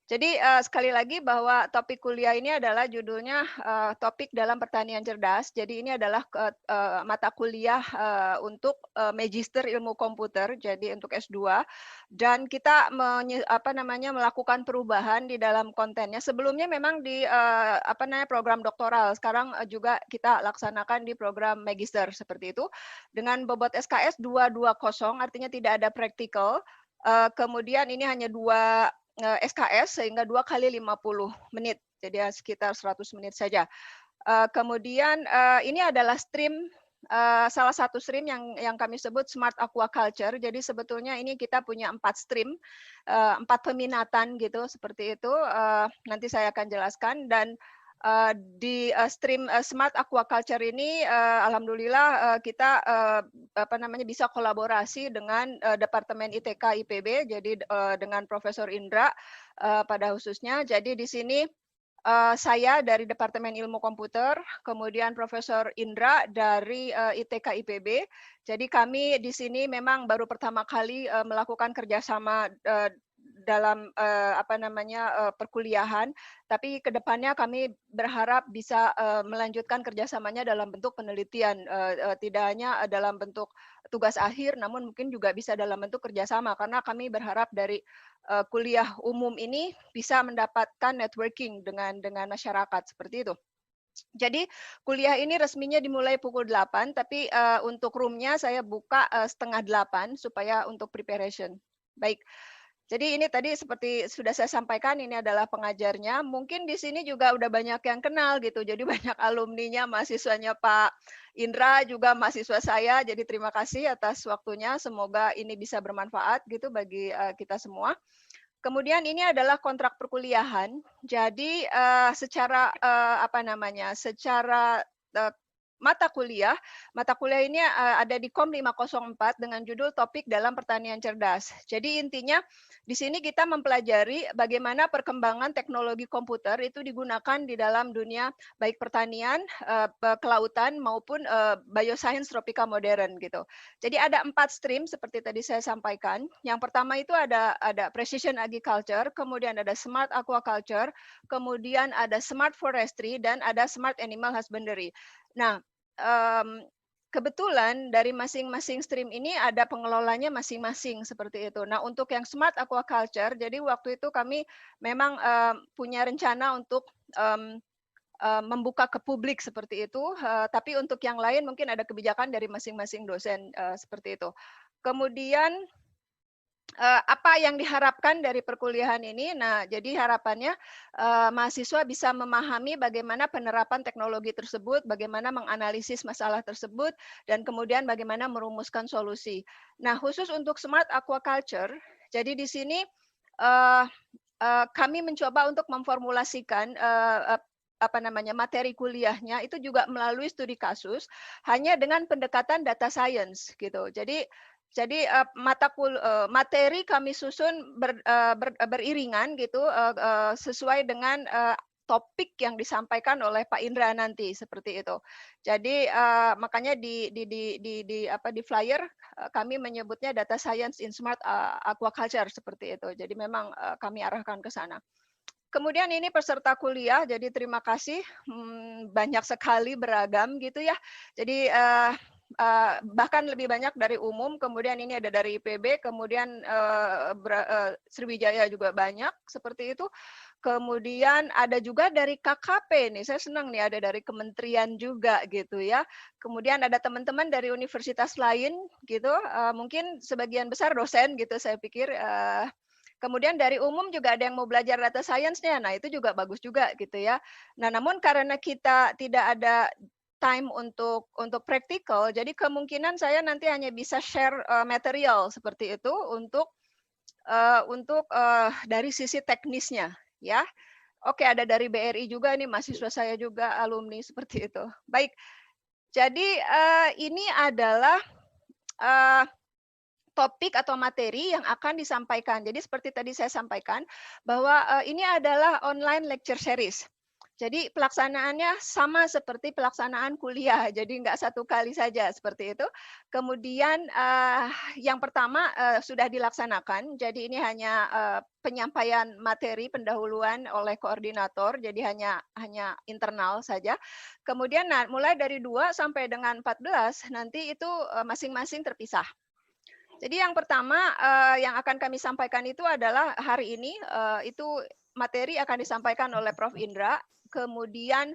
Jadi, sekali lagi bahwa topik kuliah ini adalah judulnya, topik dalam pertanian cerdas. Jadi ini adalah mata kuliah, untuk, magister ilmu komputer, jadi untuk S2 dan kita melakukan perubahan di dalam kontennya. Sebelumnya memang di, program doktoral, sekarang, juga kita laksanakan di program magister, seperti itu. Dengan bobot SKS 220, artinya tidak ada praktikal, kemudian ini hanya 2 SKS sehingga 2 kali 50 menit, jadi ya sekitar 100 menit saja. Kemudian, ini adalah stream, salah satu stream yang kami sebut Smart Aquaculture. Jadi sebetulnya ini kita punya 4 stream, 4 peminatan gitu, seperti itu, nanti saya akan jelaskan dan, di, stream, Smart Aquaculture ini, alhamdulillah, kita, bisa kolaborasi dengan, Departemen ITK IPB, jadi, dengan Profesor Indra, pada khususnya. Jadi di sini, saya dari Departemen Ilmu Komputer, kemudian Profesor Indra dari, ITK IPB. Jadi kami di sini memang baru pertama kali, melakukan kerjasama dalam, perkuliahan, tapi ke depannya kami berharap bisa, melanjutkan kerjasamanya dalam bentuk penelitian, tidak hanya, dalam bentuk tugas akhir, namun mungkin juga bisa dalam bentuk kerjasama, karena kami berharap dari, kuliah umum ini bisa mendapatkan networking dengan masyarakat, seperti itu. Jadi kuliah ini resminya dimulai pukul 8, tapi, untuk room-nya saya buka, 7:30 supaya untuk preparation. Baik. Jadi ini tadi seperti sudah saya sampaikan, ini adalah pengajarnya. Mungkin di sini juga udah banyak yang kenal gitu, jadi banyak alumninya, mahasiswanya Pak Indra, juga mahasiswa saya. Jadi terima kasih atas waktunya, semoga ini bisa bermanfaat gitu bagi, kita semua. Kemudian ini adalah kontrak perkuliahan. Jadi, secara, secara, eee, mata kuliah ini, ada di KOM 504 dengan judul Topik dalam Pertanian Cerdas. Jadi intinya di sini kita mempelajari bagaimana perkembangan teknologi komputer itu digunakan di dalam dunia baik pertanian, kelautan maupun, bioscience tropika modern gitu. Jadi ada 4 stream seperti tadi saya sampaikan. Yang pertama itu ada precision agriculture, kemudian ada smart aquaculture, kemudian ada smart forestry, dan ada smart animal husbandry. Nah, kebetulan dari masing-masing stream ini ada pengelolanya masing-masing seperti itu. Nah, untuk yang smart aquaculture, jadi waktu itu kami memang, punya rencana untuk, membuka ke publik seperti itu, tapi untuk yang lain mungkin ada kebijakan dari masing-masing dosen, seperti itu. Kemudian, apa yang diharapkan dari perkuliahan ini? Nah, jadi harapannya, mahasiswa bisa memahami bagaimana penerapan teknologi tersebut, bagaimana menganalisis masalah tersebut, dan kemudian bagaimana merumuskan solusi. Nah, khusus untuk smart aquaculture, jadi di sini, eee kami mencoba untuk memformulasikan, materi kuliahnya itu juga melalui studi kasus, hanya dengan pendekatan data science gitu. Jadi, materi kami susun beriringan gitu, sesuai dengan, topik yang disampaikan oleh Pak Indra nanti, seperti itu. Jadi, makanya di flyer, kami menyebutnya data science in smart, aquaculture, seperti itu. Jadi memang, kami arahkan ke sana. Kemudian ini peserta kuliah, jadi terima kasih, banyak sekali beragam gitu ya. Jadi, bahkan lebih banyak dari umum, kemudian ini ada dari IPB, kemudian, Sriwijaya juga banyak, seperti itu. Kemudian ada juga dari KKP nih, saya senang nih ada dari kementerian juga gitu ya. Kemudian ada teman-teman dari universitas lain gitu, mungkin sebagian besar dosen gitu saya pikir, kemudian dari umum juga ada yang mau belajar data science-nya, nah itu juga bagus juga gitu ya. Nah, namun karena kita tidak ada time untuk praktikal, jadi kemungkinan saya nanti hanya bisa share, material seperti itu dari sisi teknisnya ya. Oke, ada dari BRI juga nih, mahasiswa saya juga, alumni, seperti itu. Baik, jadi, ini adalah, eee topik atau materi yang akan disampaikan. Jadi seperti tadi saya sampaikan bahwa, ini adalah online lecture series. Jadi pelaksanaannya sama seperti pelaksanaan kuliah, jadi nggak satu kali saja seperti itu. Kemudian yang pertama sudah dilaksanakan, jadi ini hanya penyampaian materi pendahuluan oleh koordinator, jadi hanya internal saja. Kemudian mulai dari 2 sampai dengan 14 nanti itu masing-masing terpisah. Jadi yang pertama yang akan kami sampaikan itu adalah hari ini itu materi akan disampaikan oleh Prof. Indra. Kemudian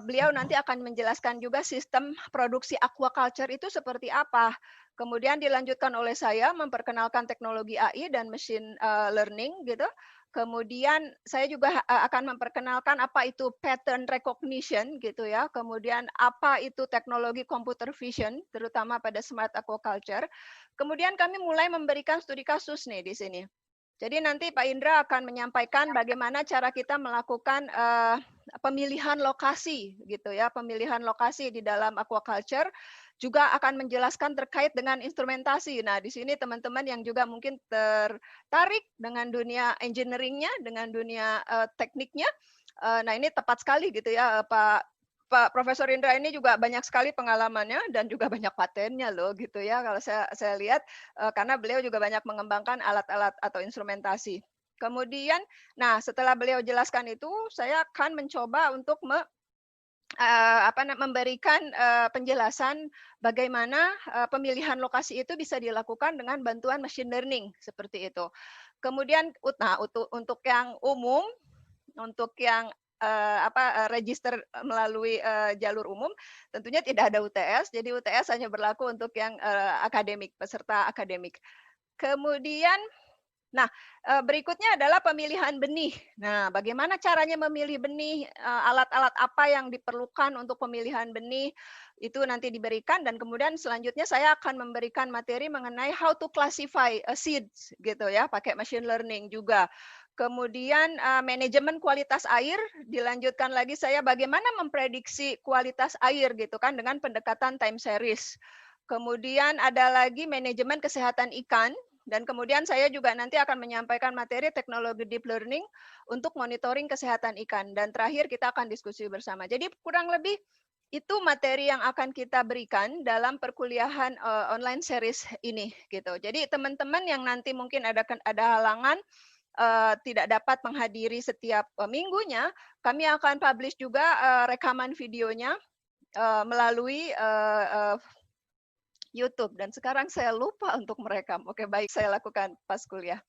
beliau nanti akan menjelaskan juga sistem produksi aquaculture itu seperti apa. Kemudian dilanjutkan oleh saya memperkenalkan teknologi AI dan machine learning gitu. Kemudian saya juga akan memperkenalkan apa itu pattern recognition gitu ya. Kemudian apa itu teknologi computer vision terutama pada smart aquaculture. Kemudian kami mulai memberikan studi kasus nih di sini. Jadi nanti Pak Indra akan menyampaikan bagaimana cara kita melakukan pemilihan lokasi gitu ya, pemilihan lokasi di dalam aquaculture, juga akan menjelaskan terkait dengan instrumentasi. Nah, di sini teman-teman yang juga mungkin tertarik dengan dunia engineering-nya, dengan dunia tekniknya, nah ini tepat sekali gitu ya Pak Profesor Indra ini juga banyak sekali pengalamannya dan juga banyak patennya loh gitu ya kalau saya lihat karena beliau juga banyak mengembangkan alat-alat atau instrumentasi. Kemudian, nah setelah beliau jelaskan itu, saya akan mencoba untuk memberikan penjelasan bagaimana pemilihan lokasi itu bisa dilakukan dengan bantuan machine learning seperti itu. Kemudian, untuk yang umum, untuk yang register melalui jalur umum, tentunya tidak ada UTS. Jadi UTS hanya berlaku untuk yang akademik, peserta akademik. Kemudian, nah berikutnya adalah pemilihan benih. Nah, bagaimana caranya memilih benih, alat-alat apa yang diperlukan untuk pemilihan benih, itu nanti diberikan dan kemudian selanjutnya saya akan memberikan materi mengenai how to classify seeds gitu ya, pakai machine learning juga. Kemudian manajemen kualitas air, dilanjutkan lagi saya bagaimana memprediksi kualitas air gitu kan dengan pendekatan time series. Kemudian ada lagi manajemen kesehatan ikan, dan kemudian saya juga nanti akan menyampaikan materi teknologi deep learning untuk monitoring kesehatan ikan. Dan terakhir kita akan diskusi bersama. Jadi kurang lebih itu materi yang akan kita berikan dalam perkuliahan online series ini gitu. Jadi teman-teman yang nanti mungkin ada halangan tidak dapat menghadiri setiap minggunya, kami akan publish juga rekaman videonya melalui YouTube. Dan sekarang saya lupa untuk merekam. Oke, baik, saya lakukan pas kuliah.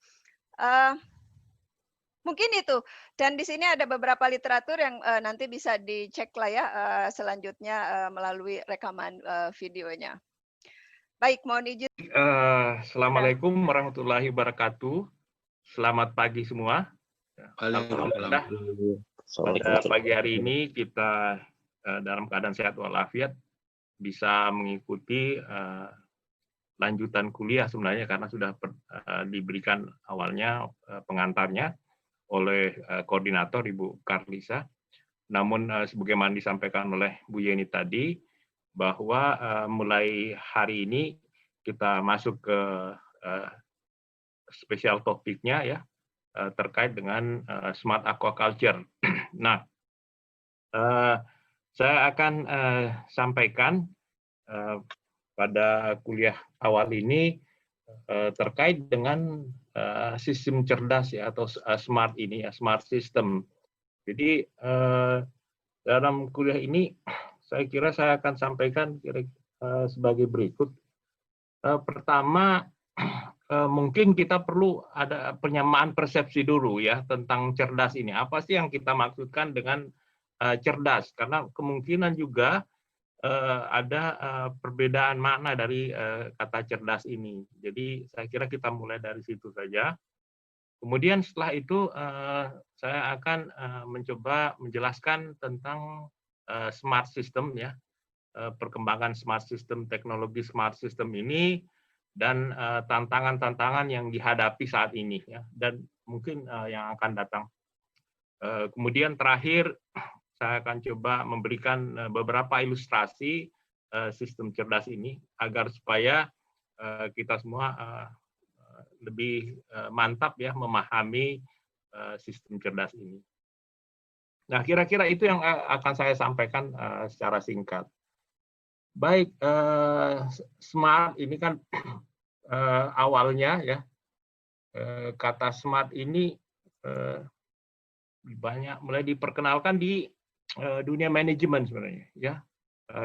Mungkin itu. Dan di sini ada beberapa literatur yang nanti bisa dicek lah ya selanjutnya melalui rekaman videonya. Baik, mohon izin. Assalamualaikum warahmatullahi wabarakatuh. Selamat pagi semua. Alhamdulillah pada pagi hari ini kita dalam keadaan sehat walafiat bisa mengikuti lanjutan kuliah sebenarnya karena sudah diberikan awalnya pengantarnya oleh koordinator Ibu Karlisa. Namun sebagaimana disampaikan oleh Bu Yeni tadi bahwa mulai hari ini kita masuk ke spesial topiknya ya terkait dengan smart aquaculture. Nah, saya akan sampaikan pada kuliah awal ini terkait dengan sistem cerdas ya atau smart ini ya, smart system. Jadi dalam kuliah ini saya kira saya akan sampaikan sebagai berikut. Pertama, mungkin kita perlu ada penyamaan persepsi dulu ya tentang cerdas ini. Apa sih yang kita maksudkan dengan cerdas? Karena kemungkinan juga ada perbedaan makna dari kata cerdas ini. Jadi saya kira kita mulai dari situ saja. Kemudian setelah itu saya akan mencoba menjelaskan tentang smart system ya, perkembangan smart system, teknologi smart system ini dan tantangan-tantangan yang dihadapi saat ini ya, dan mungkin yang akan datang. Kemudian terakhir saya akan coba memberikan beberapa ilustrasi sistem cerdas ini agar supaya kita semua lebih mantap ya memahami sistem cerdas ini. Nah, kira-kira itu yang akan saya sampaikan secara singkat. Baik, smart ini kan awalnya ya, kata smart ini banyak mulai diperkenalkan di dunia manajemen sebenarnya ya.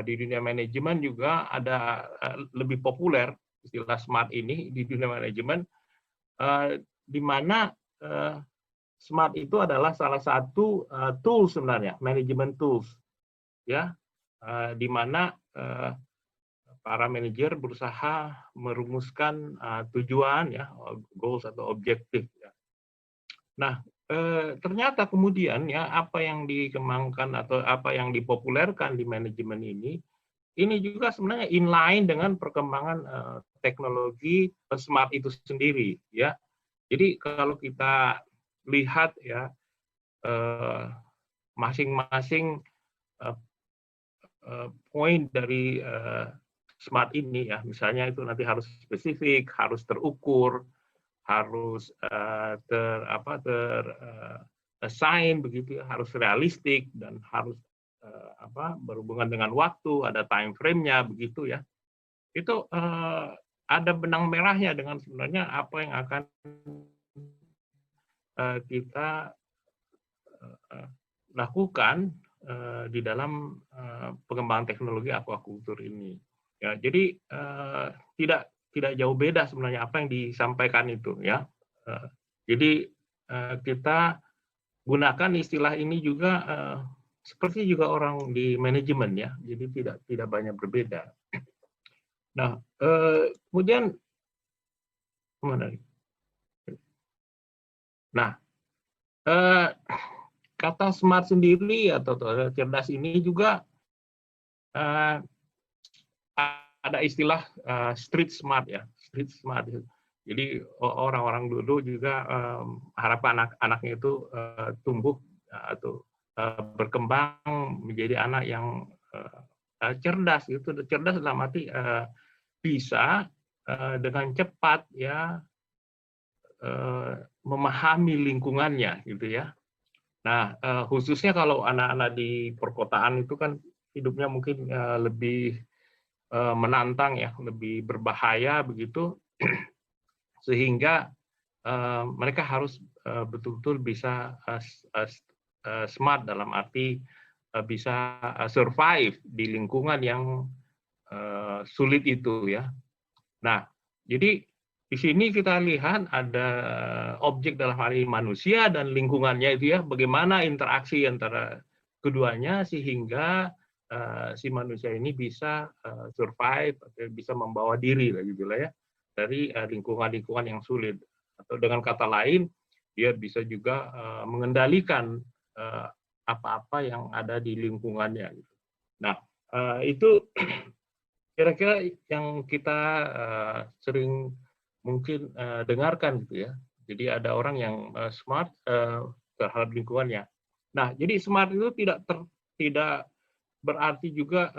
Di dunia manajemen juga ada lebih populer istilah smart ini di dunia manajemen, di mana smart itu adalah salah satu tools sebenarnya, manajemen tools ya, di mana para manajer berusaha merumuskan tujuan ya, goals atau objektif ya. Nah, ternyata kemudian ya apa yang dikembangkan atau apa yang dipopulerkan di manajemen ini juga sebenarnya inline dengan perkembangan teknologi smart itu sendiri ya. Jadi kalau kita lihat ya masing-masing poin dari smart ini ya, misalnya itu nanti harus spesifik, harus terukur, harus assign begitu ya, harus realistik dan harus berhubungan dengan waktu, ada time frame-nya begitu ya. Itu ada benang merahnya dengan sebenarnya apa yang akan kita lakukan di dalam pengembangan teknologi aquaculture ini. Ya, jadi tidak jauh beda sebenarnya apa yang disampaikan itu ya. Jadi kita gunakan istilah ini juga seperti juga orang di manajemen ya. Jadi tidak banyak berbeda. Nah, kemudian mana? Nah, kata smart sendiri atau cerdas ini juga ada istilah street smart ya, street smart. Jadi orang-orang dulu juga harapan anak-anaknya itu tumbuh atau berkembang menjadi anak yang cerdas gitu. Cerdas dalam arti bisa dengan cepat ya memahami lingkungannya gitu ya. Nah, khususnya kalau anak-anak di perkotaan itu kan hidupnya mungkin lebih menantang ya, lebih berbahaya begitu, sehingga mereka harus betul-betul bisa smart dalam arti bisa survive di lingkungan yang sulit itu ya. Nah, jadi di sini kita lihat ada objek dalam hal ini manusia dan lingkungannya itu ya, bagaimana interaksi antara keduanya sehingga si manusia ini bisa survive, bisa membawa diri gitu lah ya dari lingkungan-lingkungan yang sulit. Atau dengan kata lain, dia bisa juga mengendalikan apa-apa yang ada di lingkungannya. Nah, itu kira-kira yang kita sering mungkin dengarkan gitu ya. Jadi ada orang yang smart terhadap lingkungannya. Nah, jadi smart itu tidak berarti juga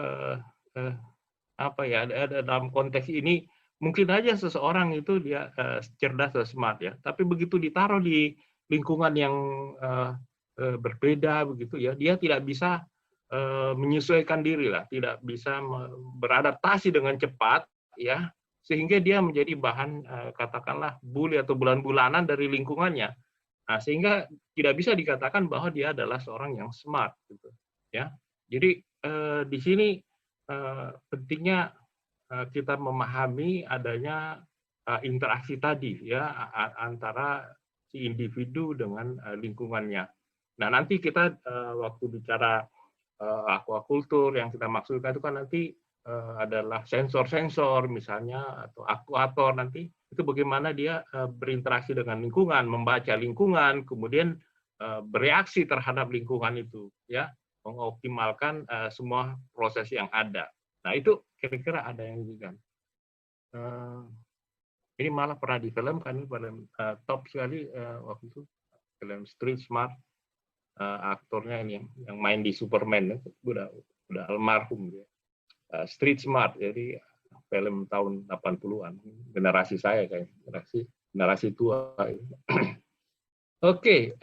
apa ya? Ada dalam konteks ini mungkin aja seseorang itu dia cerdas atau smart ya. Tapi begitu ditaruh di lingkungan yang berbeda begitu ya, dia tidak bisa menyesuaikan diri lah, tidak bisa beradaptasi dengan cepat ya, sehingga dia menjadi bahan katakanlah bully atau bulan-bulanan dari lingkungannya. Nah, sehingga tidak bisa dikatakan bahwa dia adalah seorang yang smart gitu ya. Jadi di sini pentingnya kita memahami adanya interaksi tadi ya antara si individu dengan lingkungannya. Nah, nanti kita waktu bicara aquaculture yang kita maksudkan itu kan nanti adalah sensor-sensor misalnya atau aktuator nanti itu bagaimana dia berinteraksi dengan lingkungan, membaca lingkungan, kemudian bereaksi terhadap lingkungan itu ya, mengoptimalkan semua proses yang ada. Nah, itu kira-kira ada yang juga. Ini malah pernah di film kan, film top sekali waktu itu, film Street Smart. Aktornya ini yang main di Superman udah almarhum dia. Street Smart, jadi film tahun 80-an, generasi saya kayak generasi tua. Oke,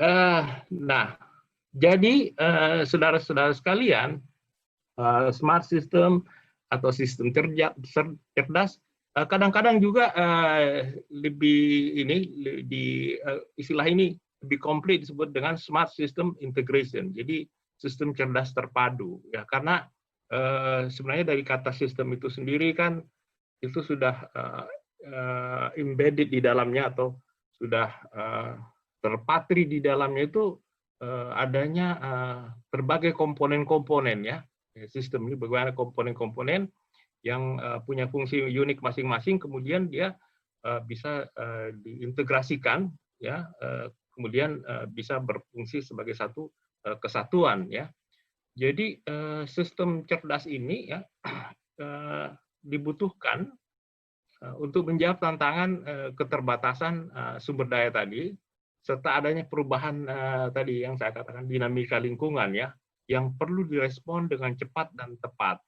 nah Jadi saudara-saudara sekalian, smart system atau sistem cerdas kadang-kadang juga lebih ini di istilah ini lebih komplit disebut dengan smart system integration. Jadi sistem cerdas terpadu ya, karena sebenarnya dari kata sistem itu sendiri kan itu sudah embedded di dalamnya atau sudah terpatri di dalamnya itu adanya berbagai komponen-komponen ya. Sistem ini bagaimana komponen-komponen yang punya fungsi unik masing-masing, kemudian dia bisa diintegrasikan ya, kemudian bisa berfungsi sebagai satu kesatuan ya. Jadi sistem cerdas ini ya dibutuhkan untuk menjawab tantangan keterbatasan sumber daya tadi, serta adanya perubahan tadi yang saya katakan dinamika lingkungan ya, yang perlu direspon dengan cepat dan tepat.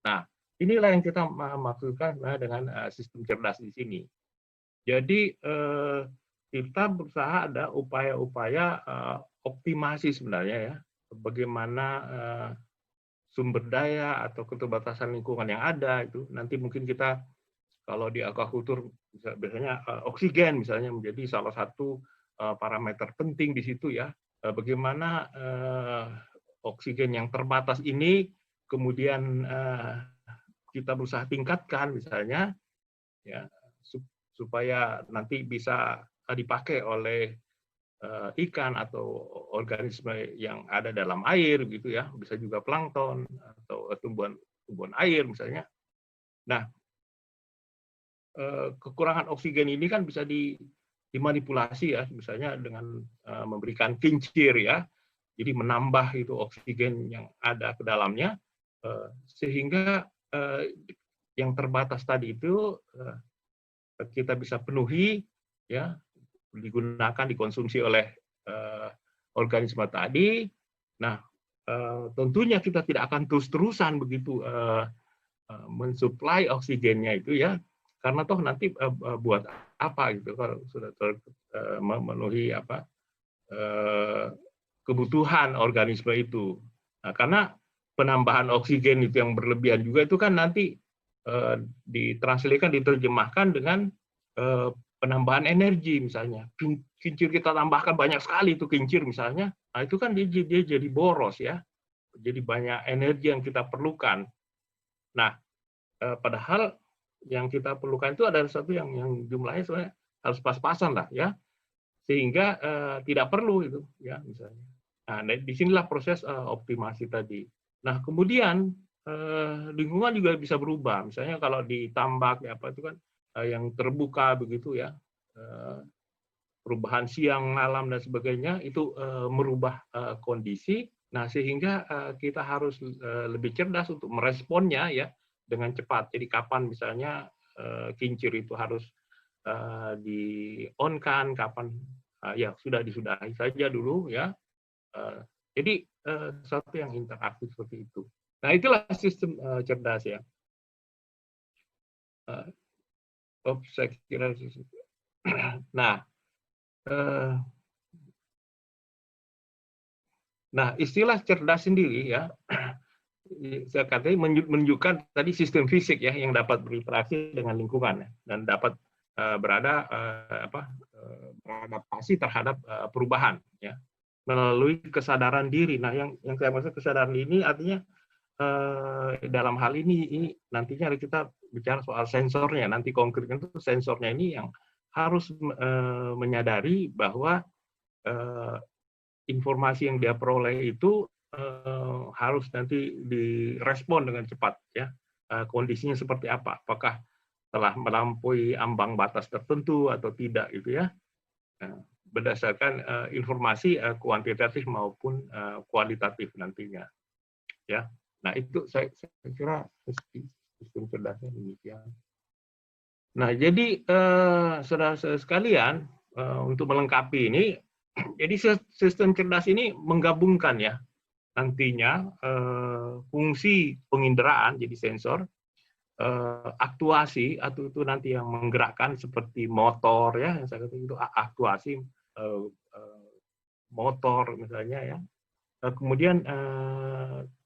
Nah, inilah yang kita maksudkan dengan sistem cerdas di sini. Jadi kita berusaha ada upaya-upaya optimasi sebenarnya ya, bagaimana sumber daya atau keterbatasan lingkungan yang ada itu nanti mungkin kita kalau di aquaculture biasanya oksigen misalnya menjadi salah satu parameter penting di situ ya. Bagaimana oksigen yang terbatas ini kemudian kita berusaha tingkatkan misalnya ya supaya nanti bisa dipakai oleh ikan atau organisme yang ada dalam air gitu ya, bisa juga plankton atau tumbuhan air misalnya. Nah, kekurangan oksigen ini kan bisa dimanipulasi ya, misalnya dengan memberikan kincir ya, jadi menambah itu oksigen yang ada ke dalamnya, sehingga yang terbatas tadi itu kita bisa penuhi ya, digunakan dikonsumsi oleh organisme tadi. Nah, tentunya kita tidak akan terus-terusan begitu mensuplai oksigennya itu ya, karena toh nanti buat apa gitu kalau sudah memenuhi apa kebutuhan organisme itu. Nah, karena penambahan oksigen itu yang berlebihan juga itu kan nanti ditranslasikan, diterjemahkan dengan penambahan energi misalnya. Kincir kita tambahkan banyak sekali itu kincir misalnya, nah itu kan dia jadi boros ya. Jadi banyak energi yang kita perlukan. Nah, padahal yang kita perlukan itu ada satu yang jumlahnya sebenarnya harus pas-pasan lah ya, sehingga tidak perlu itu ya misalnya. Nah, disinilah proses optimasi tadi. Nah, kemudian lingkungan juga bisa berubah. Misalnya kalau di tambak ya apa itu kan yang terbuka begitu ya, perubahan siang malam dan sebagainya itu merubah kondisi. Nah, sehingga kita harus lebih cerdas untuk meresponnya ya dengan cepat. Jadi kapan misalnya kincir itu harus di-on-kan, kapan ya sudah disudahi saja dulu ya. Jadi satu yang interaktif seperti itu. Nah, itulah sistem cerdas ya. Saya kira nah, istilah cerdas sendiri ya, saya katakan menunjukkan tadi sistem fisik ya yang dapat berinteraksi dengan lingkungan dan dapat beradaptasi terhadap perubahan ya melalui kesadaran diri. Nah, yang saya maksud kesadaran ini artinya dalam hal ini nantinya kita bicara soal sensornya, nanti konkretnya itu sensornya ini yang harus menyadari bahwa informasi yang dia peroleh itu harus nanti direspon dengan cepat ya, kondisinya seperti apa, apakah telah melampaui ambang batas tertentu atau tidak gitu ya, berdasarkan informasi kuantitatif maupun kualitatif nantinya ya. Nah, itu saya kira sistem cerdasnya demikian. Nah, jadi saudara-saudara sekalian, untuk melengkapi ini, jadi sistem cerdas ini menggabungkan ya nantinya fungsi penginderaan jadi sensor, aktuasi atau itu nanti yang menggerakkan seperti motor ya, yang saya katakan itu aktuasi motor misalnya ya, kemudian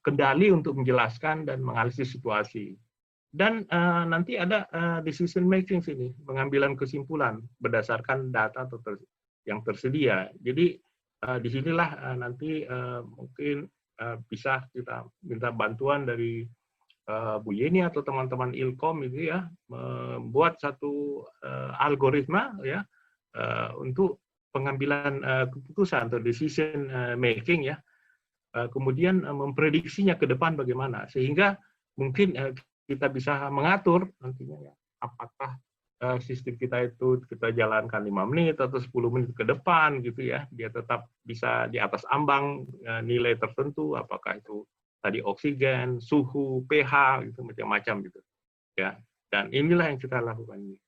kendali untuk menjelaskan dan menganalisis situasi. Dan nanti ada decision making sini, pengambilan kesimpulan berdasarkan data yang tersedia. Jadi disinilah nanti mungkin bisa kita minta bantuan dari Bu Yeni atau teman-teman Ilkom itu ya, membuat satu algoritma ya untuk pengambilan keputusan atau decision making ya, kemudian memprediksinya ke depan bagaimana, sehingga mungkin kita bisa mengatur nantinya ya, apakah sistem kita itu kita jalankan 5 menit atau 10 menit ke depan gitu ya, dia tetap bisa di atas ambang nilai tertentu, apakah itu tadi oksigen, suhu, pH gitu, macam-macam gitu ya. Dan inilah yang kita lakukan ini.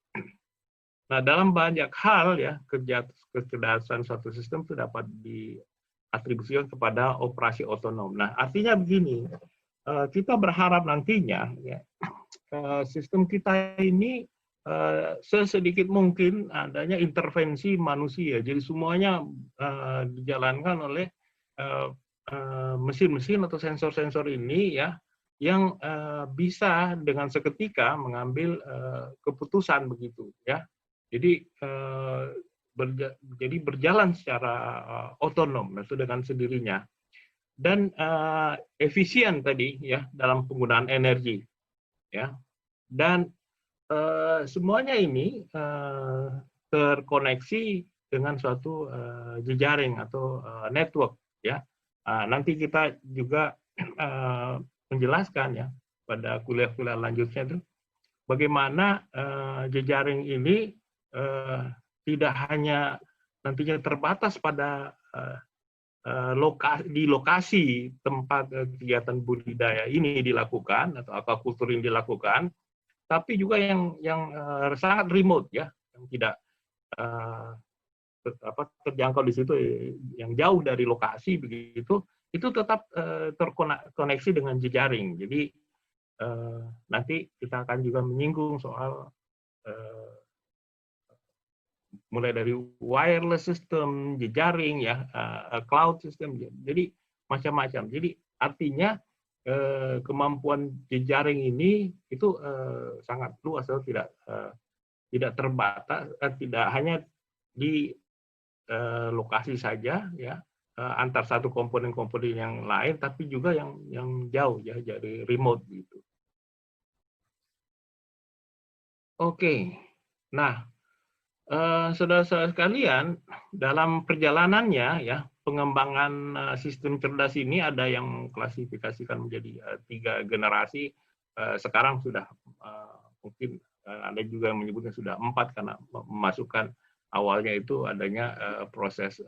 Nah, dalam banyak hal ya, kecerdasan suatu sistem itu dapat diatribusikan kepada operasi otonom. Nah, artinya begini, kita berharap nantinya ya, sistem kita ini sesedikit mungkin adanya intervensi manusia. Jadi semuanya dijalankan oleh mesin-mesin atau sensor-sensor ini ya, yang bisa dengan seketika mengambil keputusan begitu ya. Jadi berjalan secara otonom itu dengan sendirinya, dan efisien tadi ya dalam penggunaan energi ya, dan semuanya ini terkoneksi dengan suatu jejaring atau network ya. Nanti kita juga menjelaskan ya pada kuliah-kuliah lanjutnya itu bagaimana jejaring ini tidak hanya nantinya terbatas pada di lokasi tempat kegiatan budidaya ini dilakukan atau aquaculture ini dilakukan, tapi juga yang sangat remote ya, yang tidak terjangkau di situ, yang jauh dari lokasi begitu, itu tetap terkoneksi dengan jejaring. Jadi nanti kita akan juga menyinggung soal mulai dari wireless system, jejaring ya, cloud system, jadi macam-macam. Jadi artinya kemampuan jejaring ini itu sangat luas, tidak terbatas, tidak hanya di lokasi saja ya, antar satu komponen-komponen yang lain, tapi juga yang jauh ya, jadi remote gitu. Oke, nah saudara-saudara sekalian, dalam perjalanannya ya, pengembangan sistem cerdas ini ada yang klasifikasikan menjadi 3 generasi. Sekarang sudah mungkin ada juga yang menyebutnya sudah 4 karena memasukkan awalnya itu adanya proses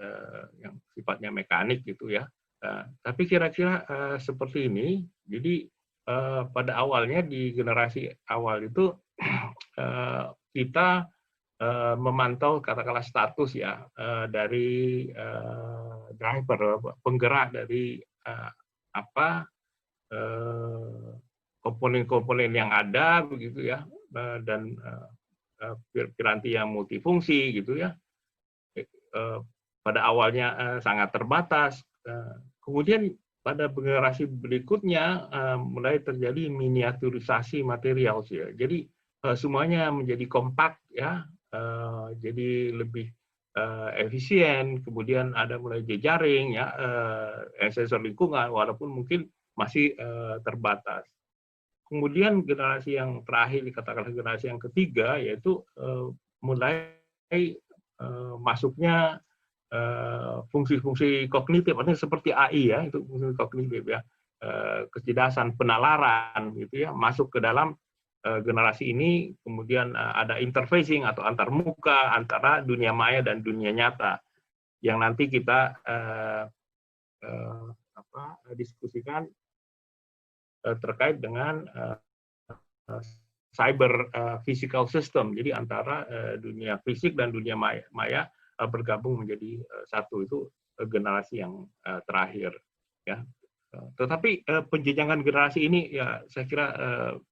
yang sifatnya mekanik gitu ya. Tapi kira-kira seperti ini. Jadi pada awalnya di generasi awal itu kita memantau katakanlah status ya dari driver, penggerak dari komponen-komponen yang ada begitu ya, dan piranti yang multifungsi gitu ya. Pada awalnya sangat terbatas, kemudian pada generasi berikutnya mulai terjadi miniaturisasi material ya. Jadi semuanya menjadi kompak ya, jadi lebih efisien, kemudian ada mulai jejaring ya, sensor lingkungan walaupun mungkin masih terbatas. Kemudian generasi yang terakhir, katakanlah generasi yang ketiga, yaitu mulai masuknya fungsi-fungsi kognitif, artinya seperti AI ya, itu fungsi kognitif ya, kecerdasan penalaran gitu ya, masuk ke dalam generasi ini. Kemudian ada interfacing atau antar muka antara dunia maya dan dunia nyata yang nanti kita diskusikan terkait dengan cyber physical system. Jadi antara dunia fisik dan dunia maya bergabung menjadi satu. Itu generasi yang terakhir ya. Tetapi penjenjangan generasi ini ya saya kira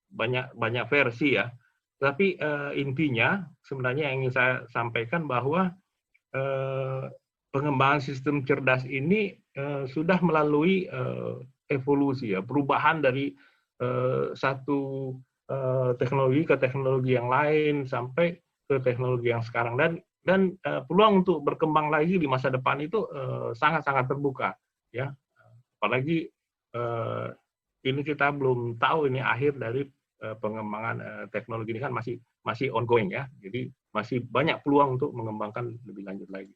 banyak versi ya. Tapi intinya sebenarnya yang ingin saya sampaikan bahwa pengembangan sistem cerdas ini sudah melalui evolusi ya, perubahan dari satu teknologi ke teknologi yang lain sampai ke teknologi yang sekarang, dan peluang untuk berkembang lagi di masa depan itu sangat-sangat terbuka ya, apalagi ini kita belum tahu ini akhir dari pengembangan teknologi ini kan masih ongoing ya, jadi masih banyak peluang untuk mengembangkan lebih lanjut lagi.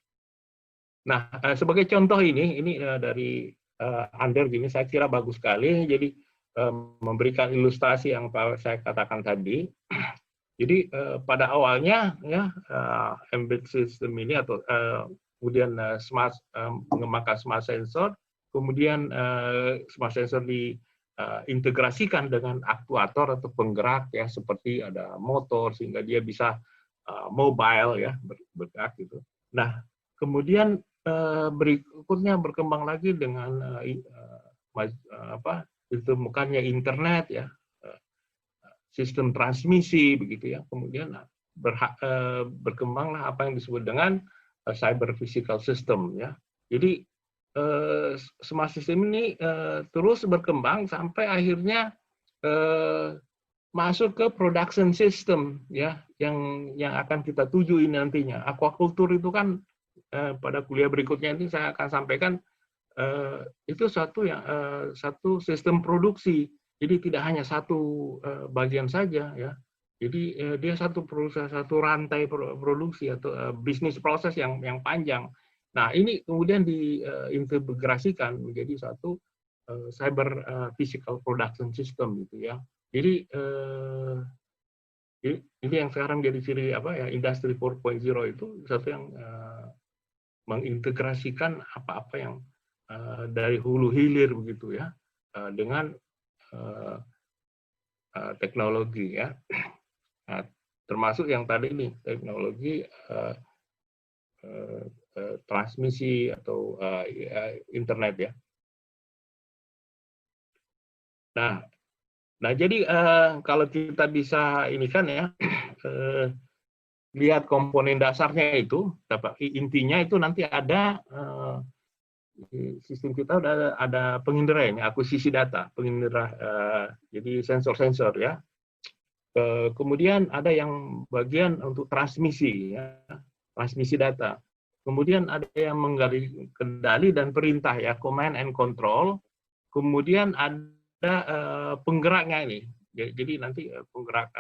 Nah, sebagai contoh ini dari Ander gini, saya kira bagus sekali. Jadi memberikan ilustrasi yang saya katakan tadi. Jadi pada awalnya ya embedded system ini atau kemudian mengembangkan smart sensor, kemudian smart sensor diintegrasikan dengan aktuator atau penggerak ya, seperti ada motor sehingga dia bisa mobile ya, bergerak gitu. Nah, kemudian berikutnya berkembang lagi dengan ditemukannya internet ya, sistem transmisi begitu ya, kemudian berkembanglah apa yang disebut dengan cyber physical system ya. Jadi smart system ini terus berkembang sampai akhirnya masuk ke production system ya, yang akan kita tuju ini nantinya. Aquaculture itu kan pada kuliah berikutnya ini saya akan sampaikan itu satu sistem produksi. Jadi tidak hanya satu bagian saja ya. Jadi dia satu rantai produksi atau bisnis proses yang panjang. Nah, ini kemudian diintegrasikan menjadi satu cyber physical production system gitu ya. Jadi ini yang sekarang jadi ciri industri 4.0 itu satu yang mengintegrasikan apa-apa yang dari hulu hilir begitu ya, dengan teknologi ya. Nah, termasuk yang tadi nih teknologi transmisi atau internet ya. Nah jadi kalau kita bisa ini kan ya, lihat komponen dasarnya itu, intinya itu nanti ada sistem kita ada pengindera ini, akuisisi data, pengindera, jadi sensor-sensor ya. Kemudian ada yang bagian untuk transmisi ya, transmisi data. Kemudian ada yang menggali kendali dan perintah ya, command and control. Kemudian ada penggeraknya ini. Jadi nanti penggerak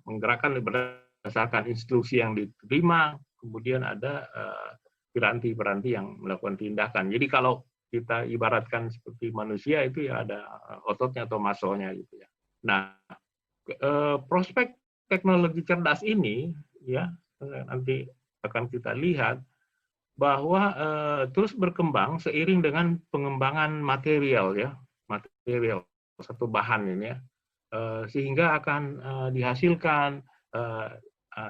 menggerakkan berdasarkan instruksi yang diterima. Kemudian ada piranti-piranti yang melakukan tindakan. Jadi kalau kita ibaratkan seperti manusia itu ya ada ototnya atau masonya gitu ya. Nah, prospek teknologi cerdas ini ya nanti akan kita lihat bahwa terus berkembang seiring dengan pengembangan material ya, material satu bahan ini ya, sehingga akan dihasilkan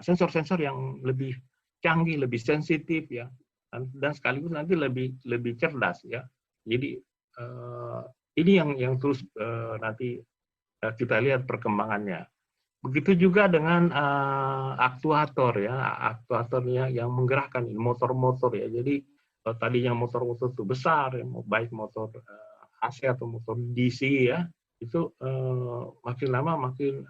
sensor-sensor yang lebih canggih, lebih sensitif ya, dan sekaligus nanti lebih cerdas ya. Jadi ini yang terus nanti kita lihat perkembangannya. Begitu juga dengan aktuator ya, aktuatornya yang menggerakkan motor-motor ya. Jadi tadinya motor-motor itu besar, ya, baik motor AC atau motor DC ya, itu makin lama makin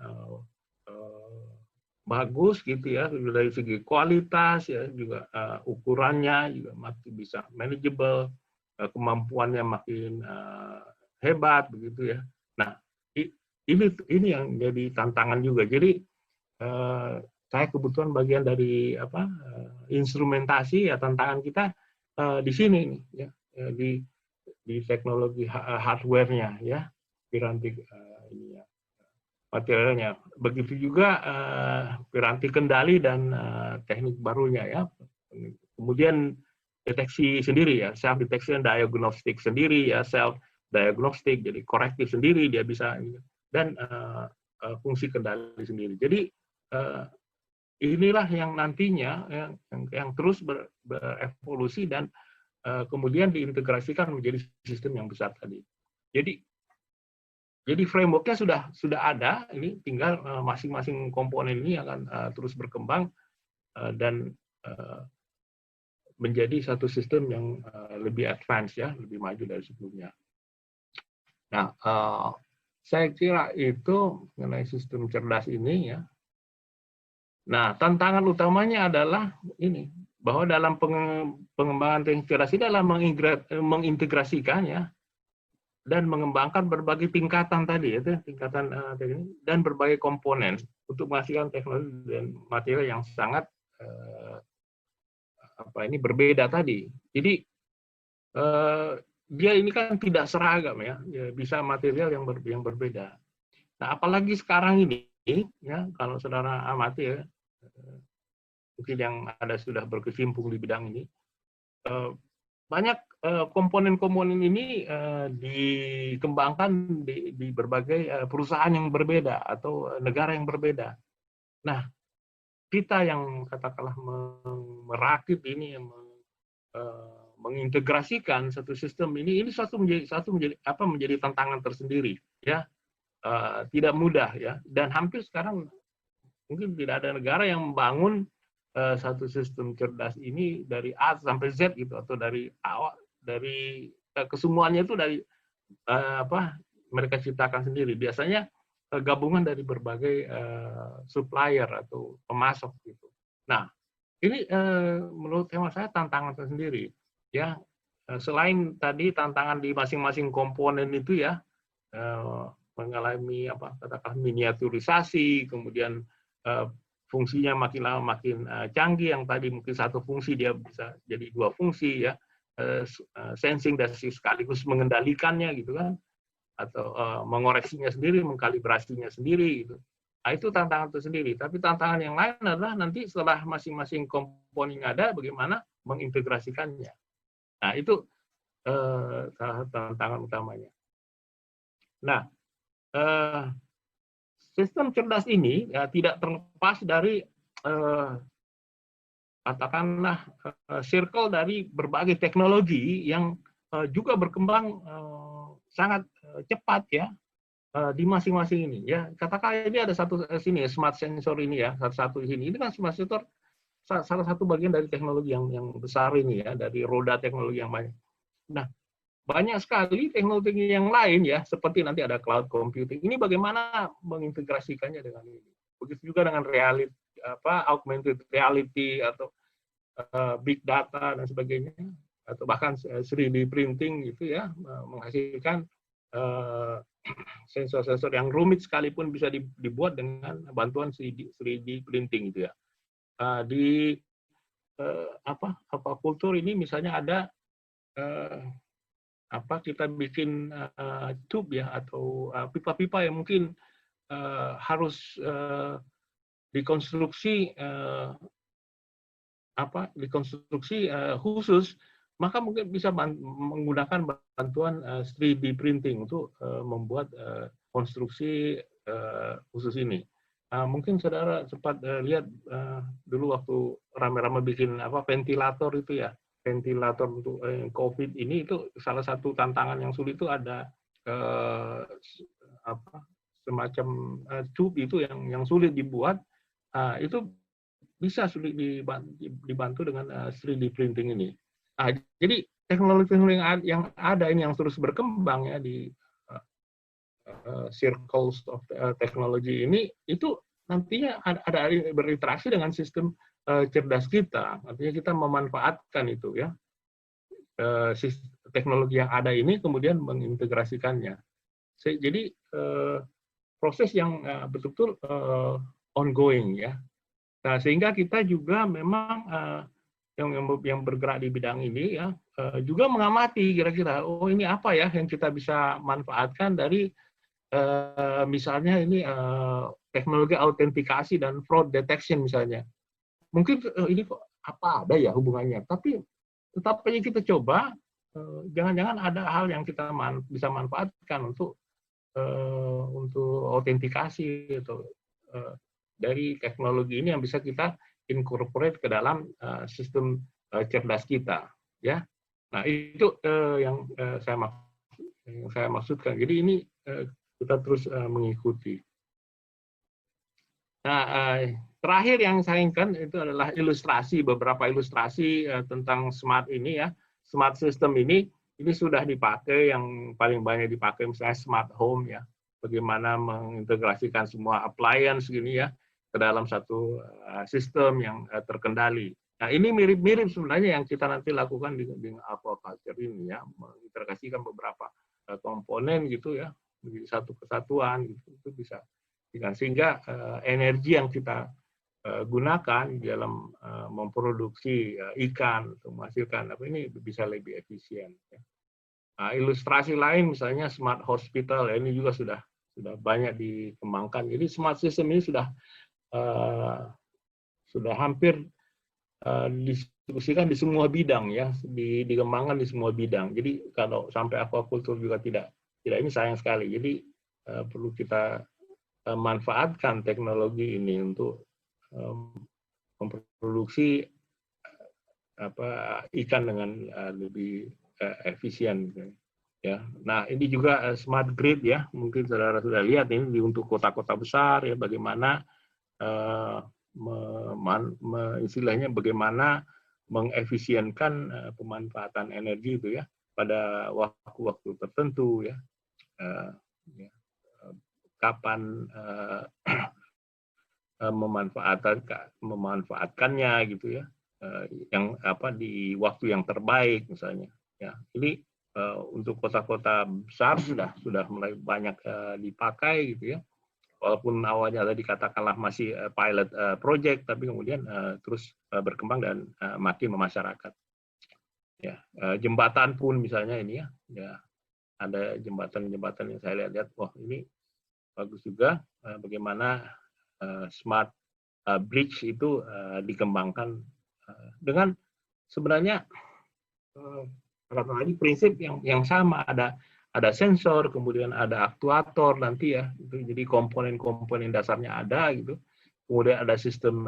bagus gitu ya, dari segi kualitas ya, juga ukurannya juga makin bisa manageable, kemampuannya makin hebat begitu ya. Nah, ini yang jadi tantangan juga. Jadi saya kebetulan bagian dari instrumentasi ya, tantangan kita di sini nih ya, di teknologi hardware-nya ya, piranti ini ya, materialnya. Begitu juga piranti kendali dan teknik barunya ya. Kemudian deteksi sendiri ya, self detection diagnostic sendiri ya, self diagnostic, jadi korektif sendiri dia bisa, dan fungsi kendali sendiri. Jadi inilah yang nantinya yang terus berevolusi dan kemudian diintegrasikan menjadi sistem yang besar tadi. Jadi framework-nya sudah ada, ini tinggal masing-masing komponen ini akan terus berkembang dan menjadi satu sistem yang lebih advance ya, lebih maju dari sebelumnya. Nah, saya kira itu mengenai sistem cerdas ini ya. Nah, tantangan utamanya adalah ini, bahwa dalam pengembangan teknologi cerdas ini adalah mengintegrasikan ya, dan mengembangkan berbagai tingkatan tadi, itu tingkatan teknik dan berbagai komponen untuk menghasilkan teknologi dan material yang sangat berbeda tadi. Jadi dia ini kan tidak seragam ya, bisa material yang berbeda. Nah, apalagi sekarang ini ya, kalau saudara amati ya, mungkin yang ada sudah berkecimpung di bidang ini, banyak komponen-komponen ini dikembangkan di berbagai perusahaan yang berbeda atau negara yang berbeda. Nah, kita yang katakanlah merakit ini, mengintegrasikan satu sistem ini menjadi tantangan tersendiri, ya, tidak mudah ya, dan hampir sekarang mungkin tidak ada negara yang membangun satu sistem cerdas ini dari A sampai Z gitu, atau dari awal, dari kesemuanya itu dari mereka ciptakan sendiri. Biasanya gabungan dari berbagai supplier atau pemasok gitu. Nah, ini menurut hemat saya tantangan tersendiri ya. Selain tadi tantangan di masing-masing komponen itu ya, mengalami katakan miniaturisasi, kemudian fungsinya makin lama makin canggih, yang tadi mungkin satu fungsi dia bisa jadi dua fungsi ya, sensing dan sekaligus mengendalikannya gitu kan, atau mengoreksinya sendiri, mengkalibrasinya sendiri gitu. Nah, itu tantangan tersendiri. Tapi tantangan yang lain adalah nanti setelah masing-masing komponen ada, bagaimana mengintegrasikannya. Nah, itu salah satu tantangan utamanya. Nah, sistem cerdas ini ya, tidak terlepas dari katakanlah circle dari berbagai teknologi yang juga berkembang sangat cepat ya di masing-masing ini ya. Katakan ini ada satu sini smart sensor ini ya, satu ini kan smart sensor salah satu bagian dari teknologi yang besar ini ya, dari roda teknologi yang banyak. Nah, banyak sekali teknologi yang lain ya, seperti nanti ada cloud computing. Ini bagaimana mengintegrasikannya dengan ini. Begitu juga dengan augmented reality atau big data dan sebagainya, atau bahkan 3D printing gitu ya, menghasilkan sensor-sensor yang rumit sekalipun bisa dibuat dengan bantuan 3D printing gitu ya. Di kultur ini misalnya ada kita bikin tube ya, atau pipa-pipa yang mungkin harus dikonstruksi khusus, maka mungkin bisa menggunakan bantuan 3D printing untuk membuat konstruksi khusus ini. Mungkin saudara sempat lihat dulu waktu rame-rame bikin ventilator itu ya, ventilator untuk COVID ini, itu salah satu tantangan yang sulit itu ada semacam tube itu yang sulit dibuat, itu bisa sulit dibantu dengan 3D printing ini. Jadi teknologi-teknologi yang ada ini yang terus berkembang ya di circles of teknologi ini, itu nantinya ada berinteraksi dengan sistem cerdas kita. Artinya kita memanfaatkan itu ya, teknologi yang ada ini kemudian mengintegrasikannya. Jadi proses yang betul-betul ongoing ya. Nah, sehingga kita juga memang yang bergerak di bidang ini ya, juga mengamati kira-kira ini apa ya yang kita bisa manfaatkan dari misalnya ini teknologi autentikasi dan fraud detection misalnya. Mungkin ini kok apa ada ya hubungannya, tapi tetap aja kita coba, jangan-jangan ada hal yang kita bisa manfaatkan untuk autentikasi atau dari teknologi ini yang bisa kita incorporate ke dalam sistem cerdas kita ya. Nah, itu yang saya maksudkan. Jadi ini kita terus mengikuti. Nah, terakhir yang saya inginkan itu adalah beberapa ilustrasi tentang smart ini ya. Smart system ini sudah dipakai, yang paling banyak dipakai misalnya smart home ya. Bagaimana mengintegrasikan semua appliance gini ya ke dalam satu sistem yang terkendali. Nah, ini mirip-mirip sebenarnya yang kita nanti lakukan di aquaculture ini ya, mengintegrasikan beberapa komponen gitu ya menjadi satu kesatuan gitu. Itu bisa sehingga energi yang kita gunakan di dalam memproduksi ikan untuk menghasilkan apa ini bisa lebih efisien. Nah, ilustrasi lain misalnya smart hospital ya, ini juga sudah banyak dikembangkan. Jadi smart system ini sudah hampir didiskusikan di semua bidang ya, dikembangkan di semua bidang. Jadi kalau sampai aquaculture juga tidak ini sayang sekali. Jadi perlu kita manfaatkan teknologi ini untuk memproduksi ikan dengan lebih efisien ya. Nah, ini juga smart grid ya, mungkin saudara sudah lihat ini untuk kota-kota besar ya, bagaimana istilahnya bagaimana mengefisienkan pemanfaatan energi itu ya pada waktu-waktu tertentu ya. Kapan memanfaatkannya gitu ya, yang di waktu yang terbaik misalnya ya. Ini untuk kota-kota besar sudah mulai banyak dipakai gitu ya, walaupun awalnya tadi katakanlah masih pilot project, tapi kemudian terus berkembang dan makin memasyarakat ya. Jembatan pun misalnya ini ya ada jembatan-jembatan yang saya lihat wah ini bagus juga, bagaimana smart bridge itu dikembangkan dengan sebenarnya lagi prinsip yang sama, ada sensor, kemudian ada aktuator nanti ya, jadi komponen-komponen dasarnya ada gitu, kemudian ada sistem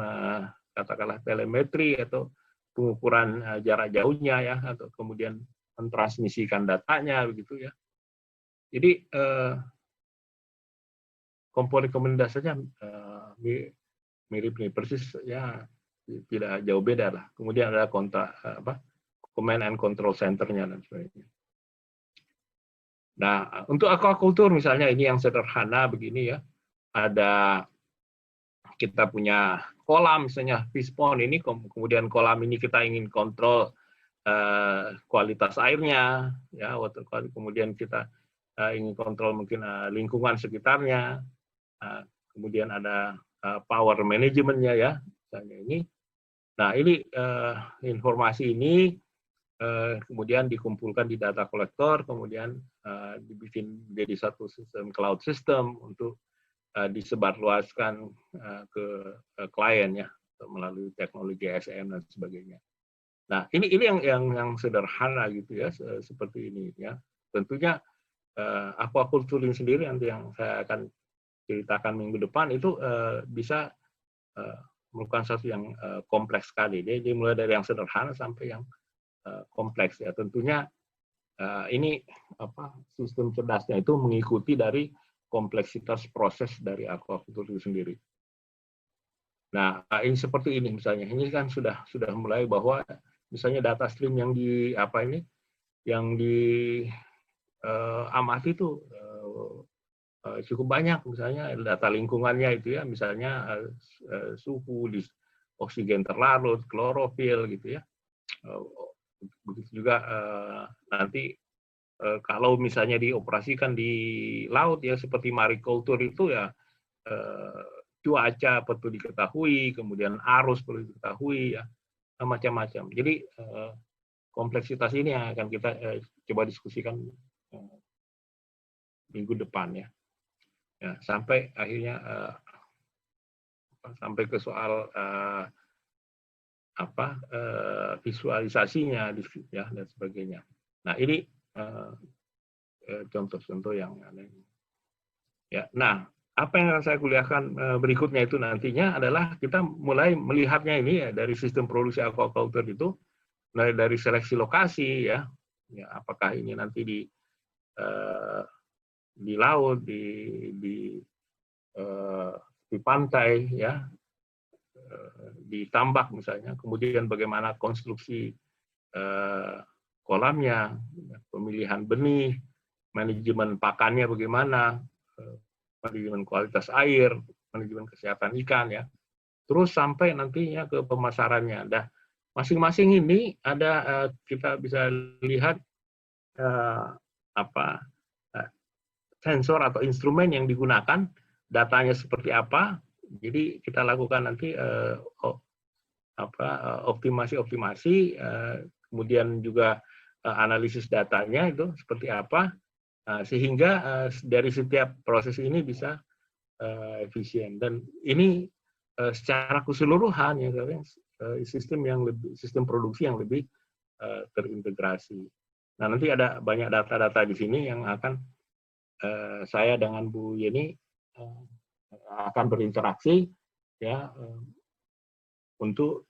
katakanlah telemetri atau pengukuran jarak jauhnya ya, atau kemudian mentransmisikan datanya begitu ya. Jadi komponen-komponen dasarnya mirip persis ya, tidak jauh beda lah. Kemudian ada command and control center-nya dan sebagainya. Nah, untuk aquaculture misalnya ini yang sederhana begini ya, ada kita punya kolam misalnya fish pond ini, kemudian kolam ini kita ingin kontrol kualitas airnya ya, kemudian kita ingin kontrol mungkin lingkungan sekitarnya, kemudian ada power manajemennya ya misalnya ini. Nah, ini informasi ini kemudian dikumpulkan di data kolektor, kemudian dibikin jadi satu sistem cloud system untuk disebarluaskan ke klien ya melalui teknologi ASM dan sebagainya. Nah, ini yang sederhana gitu ya, seperti ini ya. Tentunya aquaculture sendiri nanti yang saya akan ceritakan minggu depan itu bisa merupakan sesuatu yang kompleks sekali. Dia mulai dari yang sederhana sampai yang kompleks ya. Tentunya ini sistem cerdasnya itu mengikuti dari kompleksitas proses dari aquaculture itu sendiri. Nah, ini seperti ini misalnya. Ini kan sudah mulai bahwa misalnya data stream yang amati itu cukup banyak, misalnya data lingkungannya itu ya, misalnya suhu, oksigen terlarut, klorofil gitu ya. Begitu juga nanti kalau misalnya dioperasikan di laut ya seperti mariculture itu ya, cuaca perlu diketahui, kemudian arus perlu diketahui ya, macam-macam. Jadi kompleksitas ini yang akan kita coba diskusikan minggu depan ya. Ya, sampai akhirnya sampai ke soal visualisasinya ya dan sebagainya. Nah, ini contoh-contoh yang ada. Ya, nah apa yang akan saya kuliahkan berikutnya itu nantinya adalah kita mulai melihatnya ini ya dari sistem produksi aquaculture itu, mulai dari seleksi lokasi ya, apakah ini nanti di laut, di di pantai, ya, di tambak misalnya, kemudian bagaimana konstruksi kolamnya, pemilihan benih, manajemen pakannya bagaimana, manajemen kualitas air, manajemen kesehatan ikan, ya, terus sampai nantinya ke pemasarannya. Nah, masing-masing ini ada, kita bisa lihat sensor atau instrumen yang digunakan, datanya seperti apa. Jadi kita lakukan nanti optimasi, kemudian juga analisis datanya itu seperti apa, sehingga dari setiap proses ini bisa efisien. Dan ini secara keseluruhan ya, sistem produksi yang lebih terintegrasi. Nah, nanti ada banyak data-data di sini yang akan saya dengan Bu Yeni akan berinteraksi, ya, untuk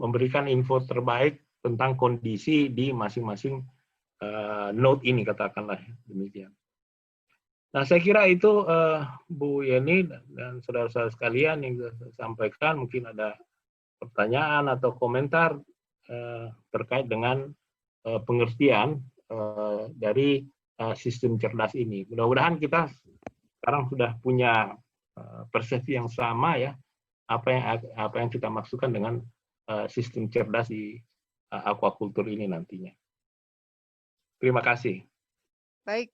memberikan info terbaik tentang kondisi di masing-masing node ini, katakanlah demikian. Nah, saya kira itu Bu Yeni dan saudara-saudara sekalian yang saya sampaikan. Mungkin ada pertanyaan atau komentar terkait dengan pengertian dari sistem cerdas ini. Mudah-mudahan kita sekarang sudah punya persepsi yang sama, ya, apa yang kita maksudkan dengan sistem cerdas di aquaculture ini nantinya. Terima kasih. Baik.